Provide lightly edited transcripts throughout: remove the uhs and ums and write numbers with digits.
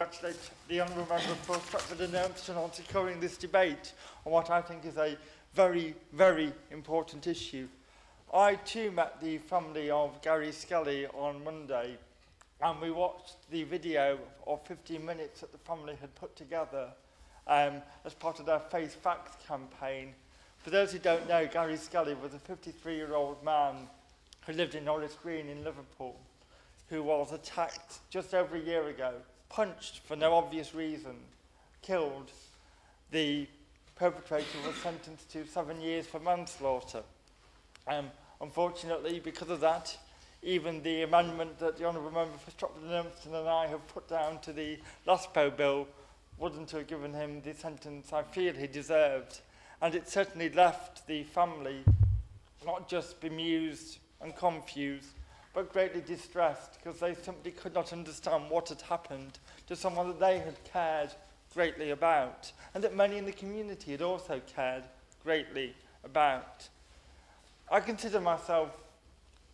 congratulate the Honourable Member for Stratford and Elmston on securing this debate on what I think is a very, very important issue. I too met the family of Gary Skelly on Monday, and we watched the video of 15 minutes that the family had put together as part of their Face Facts campaign. For those who don't know, Gary Skelly was a 53-year-old man who lived in Norris Green in Liverpool, who was attacked just over a year ago, punched for no obvious reason, killed. The perpetrator was sentenced to 7 years for manslaughter. Unfortunately, because of that, even the amendment that the Honourable Member for Stratford and Elmston and I have put down to the LASPO bill wouldn't have given him the sentence I feel he deserved. And it certainly left the family not just bemused and confused, but greatly distressed, because they simply could not understand what had happened to someone that they had cared greatly about, and that many in the community had also cared greatly about. I consider myself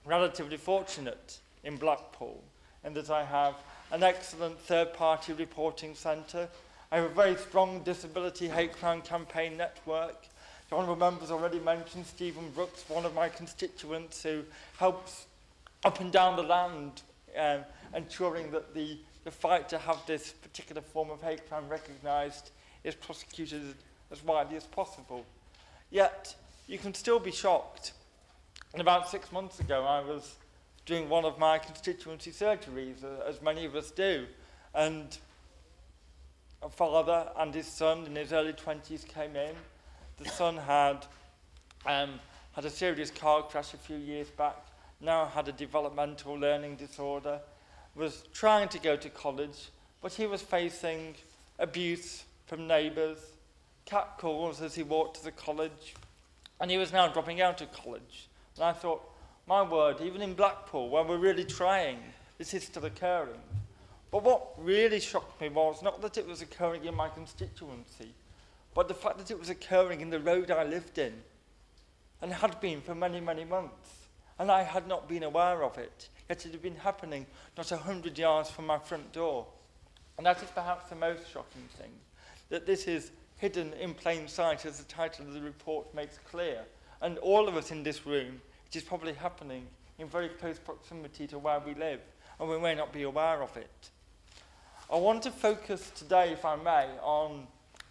relatively fortunate in Blackpool, in that I have an excellent third-party reporting centre. I have a very strong disability hate crime campaign network. The Honourable Member's already mentioned Stephen Brooks, one of my constituents, who helps up and down the land, ensuring that the fight to have this particular form of hate crime recognised is prosecuted as widely as possible. Yet, you can still be shocked. And about 6 months ago, I was doing one of my constituency surgeries, as many of us do, and a father and his son in his early 20s came in. The son had a serious car crash a few years back, now had a developmental learning disorder, was trying to go to college, but he was facing abuse from neighbours, catcalls as he walked to the college, and he was now dropping out of college. And I thought, my word, even in Blackpool, where we're really trying, this is still occurring. But what really shocked me was not that it was occurring in my constituency, but the fact that it was occurring in the road I lived in, and had been for many, many months. And I had not been aware of it, yet it had been happening not 100 yards from my front door. And that is perhaps the most shocking thing, that this is hidden in plain sight, as the title of the report makes clear. And all of us in this room, it is probably happening in very close proximity to where we live, and we may not be aware of it. I want to focus today, if I may, on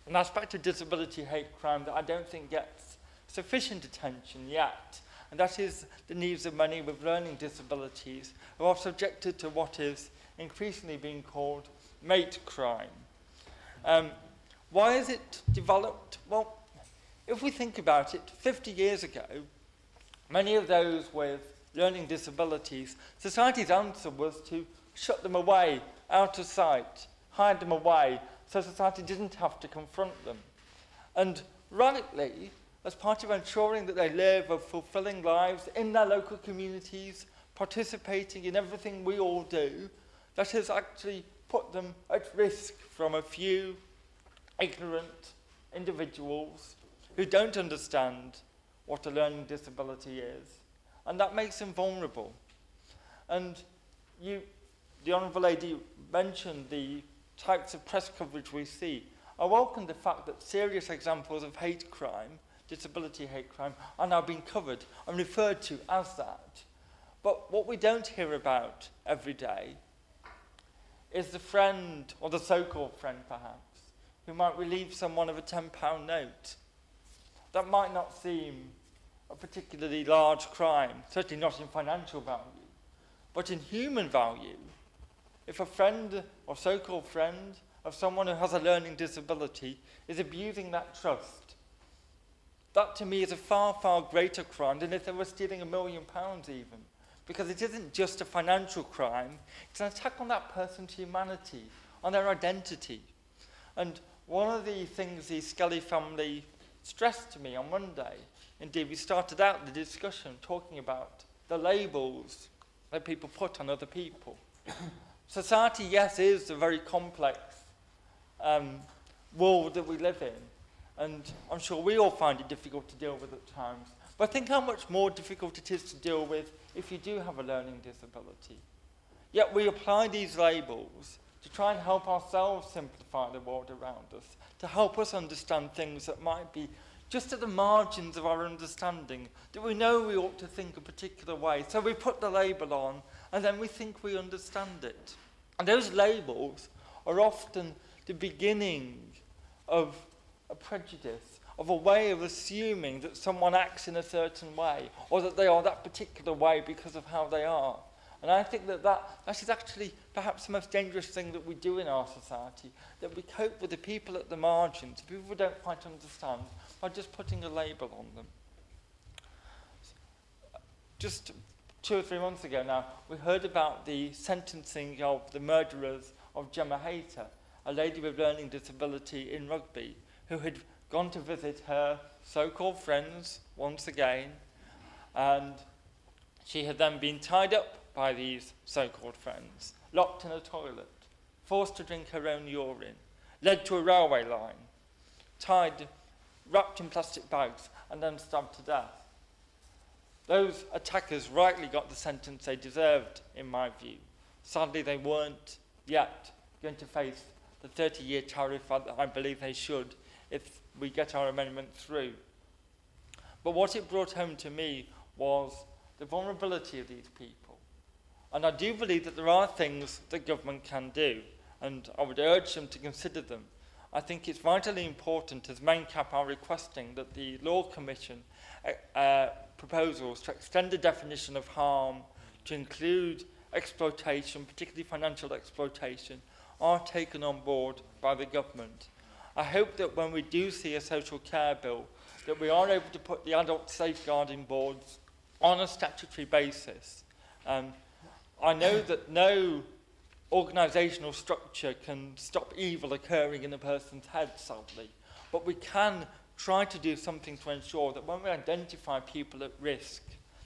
an aspect of disability hate crime that I don't think gets sufficient attention yet, and that is the needs of many with learning disabilities who are subjected to what is increasingly being called mate crime. Why is it developed? Well, if we think about it, 50 years ago, many of those with learning disabilities, society's answer was to shut them away, out of sight, hide them away, so society didn't have to confront them. And rightly, as part of ensuring that they live a fulfilling lives in their local communities, participating in everything we all do, that has actually put them at risk from a few ignorant individuals who don't understand what a learning disability is. And that makes them vulnerable. And the Honourable Lady mentioned the types of press coverage we see. I welcome the fact that serious examples of hate crime, disability hate crime, are now being covered and referred to as that. But what we don't hear about every day is the friend, or the so-called friend perhaps, who might relieve someone of a £10 note. That might not seem a particularly large crime, certainly not in financial value, but in human value. If a friend or so-called friend of someone who has a learning disability is abusing that trust, that to me is a far, far greater crime than if they were stealing £1 million even. Because it isn't just a financial crime, it's an attack on that person's humanity, on their identity. And one of the things the Skelly family stressed to me on Monday, indeed we started out the discussion talking about the labels that people put on other people. Society, yes, is a very complex world that we live in, and I'm sure we all find it difficult to deal with at times. But think how much more difficult it is to deal with if you do have a learning disability. Yet we apply these labels to try and help ourselves simplify the world around us, to help us understand things that might be just at the margins of our understanding, that we know we ought to think a particular way. So we put the label on, and then we think we understand it. And those labels are often the beginning of a prejudice, of a way of assuming that someone acts in a certain way, or that they are that particular way because of how they are. And I think that is actually perhaps the most dangerous thing that we do in our society, that we cope with the people at the margins, the people we don't quite understand, by just putting a label on them. Just 2 or 3 months ago now, we heard about the sentencing of the murderers of Gemma Hayter, a lady with learning disability in Rugby, who had gone to visit her so-called friends once again, and she had then been tied up by these so-called friends, locked in a toilet, forced to drink her own urine, led to a railway line, tied, wrapped in plastic bags, and then stabbed to death. Those attackers rightly got the sentence they deserved, in my view. Sadly, they weren't yet going to face the 30-year tariff that I believe they should if we get our amendment through. But what it brought home to me was the vulnerability of these people. And I do believe that there are things that government can do, and I would urge them to consider them. I think it's vitally important, as Main Cap are requesting, that the Law Commission proposals to extend the definition of harm to include exploitation, particularly financial exploitation, are taken on board by the government. I hope that when we do see a social care bill, that we are able to put the adult safeguarding boards on a statutory basis. I know that no organisational structure can stop evil occurring in a person's head, sadly, but we can try to do something to ensure that when we identify people at risk,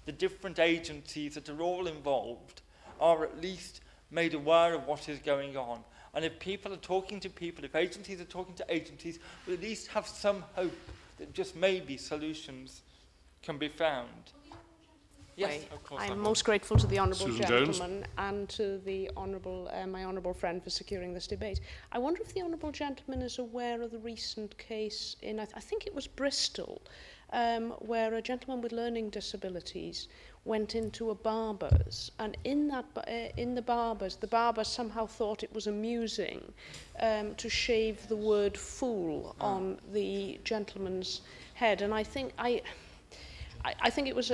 the different agencies that are all involved are at least made aware of what is going on. And if people are talking to people, if agencies are talking to agencies, we at least have some hope that just maybe solutions can be found. Yes, of course. I'm most grateful to the honourable Susan gentleman and to the honourable, my honourable friend for securing this debate. I wonder if the honourable gentleman is aware of the recent case in, I think it was Bristol, where a gentleman with learning disabilities went into a barber's, and in the barber somehow thought it was amusing to shave the word fool on the gentleman's head, and I think it was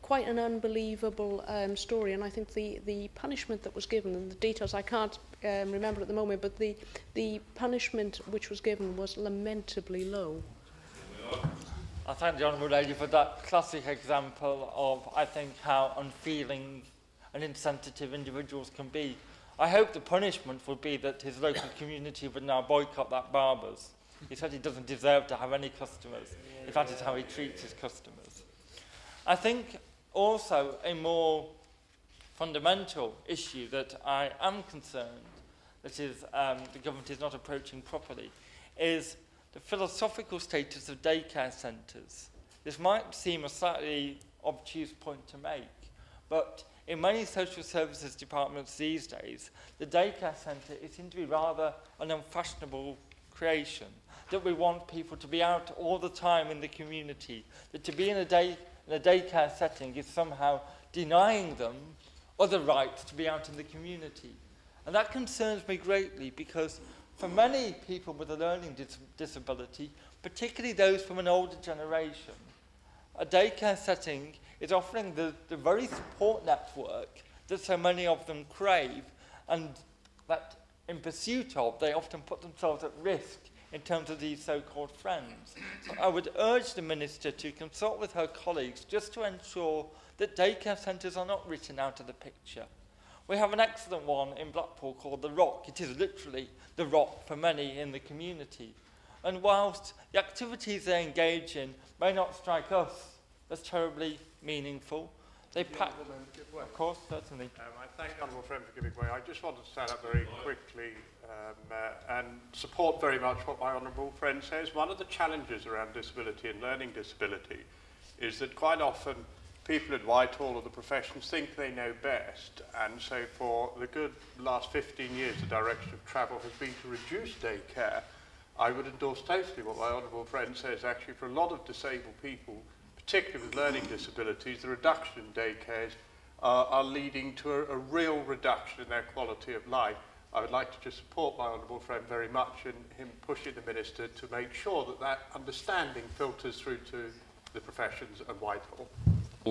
quite an unbelievable story, and I think the punishment that was given, and the details I can't remember at the moment, but the punishment which was given was lamentably low. I thank the Honourable Lady for that classic example of, I think, how unfeeling and insensitive individuals can be. I hope the punishment would be that his local community would now boycott that barber's. He said he doesn't deserve to have any customers, if that is how he treats his customers. I think also a more fundamental issue that I am concerned that is the government is not approaching properly is the philosophical status of daycare centres. This might seem a slightly obtuse point to make, but in many social services departments these days, the daycare centre seems to be rather an unfashionable creation, that we want people to be out all the time in the community, that to be in a daycare setting is somehow denying them other rights to be out in the community. And that concerns me greatly because for many people with a learning disability, particularly those from an older generation, a daycare setting is offering the very support network that so many of them crave, and that in pursuit of, they often put themselves at risk in terms of these so-called friends. So I would urge the Minister to consult with her colleagues just to ensure that daycare centres are not written out of the picture. We have an excellent one in Blackpool called The Rock. It is literally the rock for many in the community. And whilst the activities they engage in may not strike us as terribly meaningful, they pack... Of course, certainly. I thank the honourable friend for giving way. I just wanted to stand up very quickly and support very much what my honourable friend says. One of the challenges around disability and learning disability is that quite often people in Whitehall or the professions think they know best, and so for the good last 15 years the direction of travel has been to reduce daycare. I would endorse totally what my honourable friend says. Actually, for a lot of disabled people, particularly with learning disabilities, the reduction in daycares are leading to a real reduction in their quality of life. I would like to just support my honourable friend very much in him pushing the Minister to make sure that that understanding filters through to the professions and Whitehall.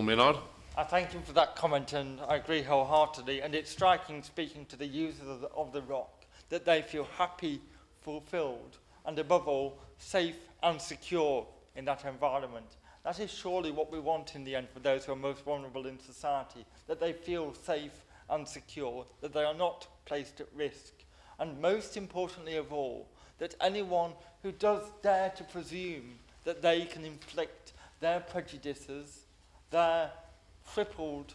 Maynard. I thank him for that comment, and I agree wholeheartedly. And it's striking, speaking to the users of the rock, that they feel happy, fulfilled, and above all, safe and secure in that environment. That is surely what we want in the end for those who are most vulnerable in society, that they feel safe and secure, that they are not placed at risk. And most importantly of all, that anyone who does dare to presume that they can inflict their prejudices, their crippled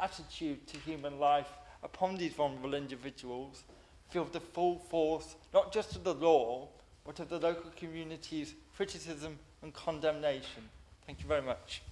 attitude to human life upon these vulnerable individuals, feel the full force, not just of the law, but of the local community's criticism and condemnation. Thank you very much.